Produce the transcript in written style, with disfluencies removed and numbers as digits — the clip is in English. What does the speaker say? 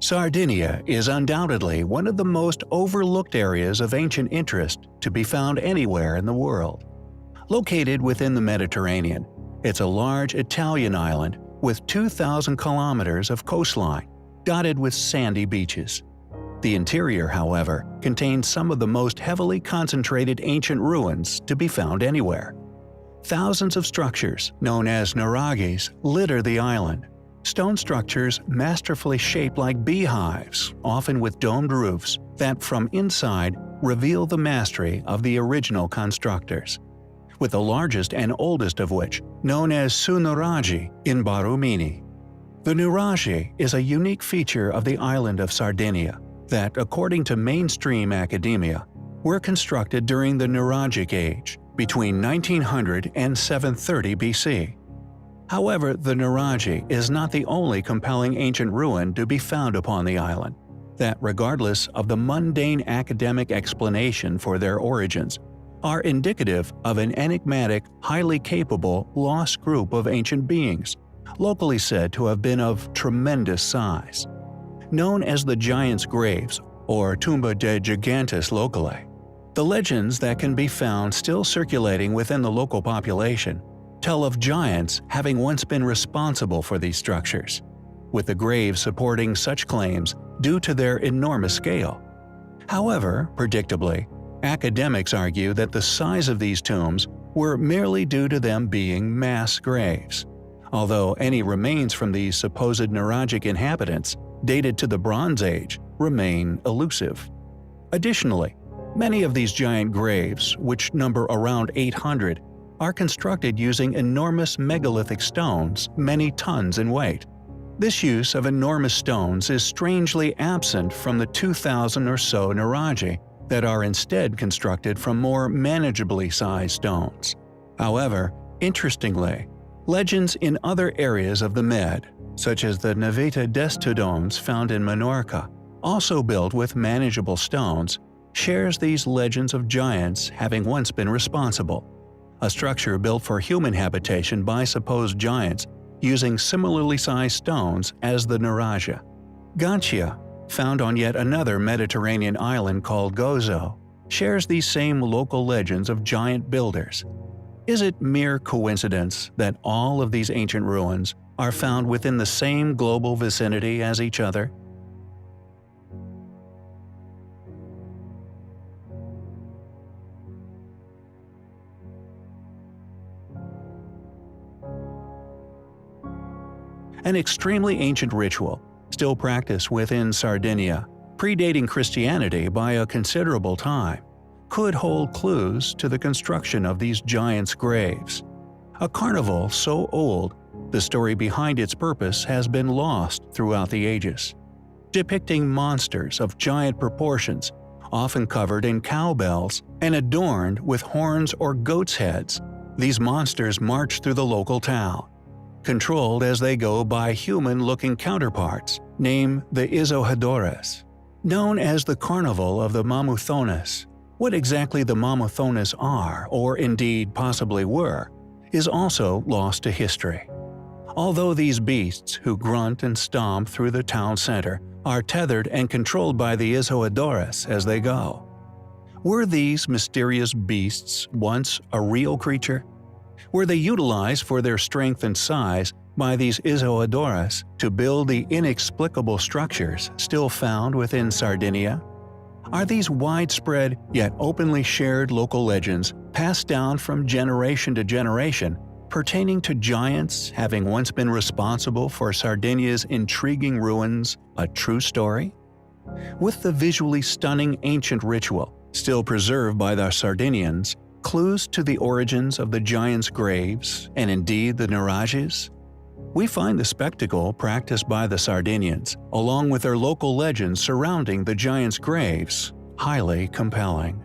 Sardinia is undoubtedly one of the most overlooked areas of ancient interest to be found anywhere in the world. Located within the Mediterranean, it's a large Italian island with 2,000 kilometers of coastline, dotted with sandy beaches. The interior, however, contains some of the most heavily concentrated ancient ruins to be found anywhere. Thousands of structures, known as nuraghes, litter the island. Stone structures masterfully shaped like beehives, often with domed roofs that from inside reveal the mastery of the original constructors. With the largest and oldest of which, known as Nuraghe in Barumini. The nuraghe is a unique feature of the island of Sardinia that, according to mainstream academia, were constructed during the Nuragic Age, between 1900 and 730 BC. However, the nuraghe is not the only compelling ancient ruin to be found upon the island, that regardless of the mundane academic explanation for their origins, are indicative of an enigmatic, highly capable, lost group of ancient beings, locally said to have been of tremendous size. Known as the Giants' Graves, or Tumba de Gigantes locally, the legends that can be found still circulating within the local population tell of giants having once been responsible for these structures, with the graves supporting such claims due to their enormous scale. However, predictably, academics argue that the size of these tombs were merely due to them being mass graves, although any remains from these supposed nuragic inhabitants, dated to the Bronze Age, remain elusive. Additionally, many of these giant graves, which number around 800, are constructed using enormous megalithic stones many tons in weight. This use of enormous stones is strangely absent from the 2,000 or so nuraghe that are instead constructed from more manageably sized stones. However, interestingly, legends in other areas of the Med, such as the Naveta d'Estodomes found in Minorca, also built with manageable stones, shares these legends of giants having once been responsible. A structure built for human habitation by supposed giants using similarly sized stones as the nuraghe. Gantia, found on yet another Mediterranean island called Gozo, shares these same local legends of giant builders. Is it mere coincidence that all of these ancient ruins are found within the same global vicinity as each other? An extremely ancient ritual, still practiced within Sardinia, predating Christianity by a considerable time, could hold clues to the construction of these giants' graves. A carnival so old, the story behind its purpose has been lost throughout the ages. Depicting monsters of giant proportions, often covered in cowbells and adorned with horns or goats' heads, these monsters march through the local town, controlled as they go by human-looking counterparts, named the Isohadores. Known as the Carnival of the Mamuthones, what exactly the Mamuthones are, or indeed possibly were, is also lost to history. Although these beasts, who grunt and stomp through the town center, are tethered and controlled by the Isohadores as they go. Were these mysterious beasts once a real creature? Were they utilized for their strength and size by these Isohadores to build the inexplicable structures still found within Sardinia? Are these widespread yet openly shared local legends passed down from generation to generation pertaining to giants having once been responsible for Sardinia's intriguing ruins a true story? With the visually stunning ancient ritual still preserved by the Sardinians, clues to the origins of the giants' graves, and indeed the nuraghes? We find the spectacle practiced by the Sardinians, along with their local legends surrounding the giants' graves, highly compelling.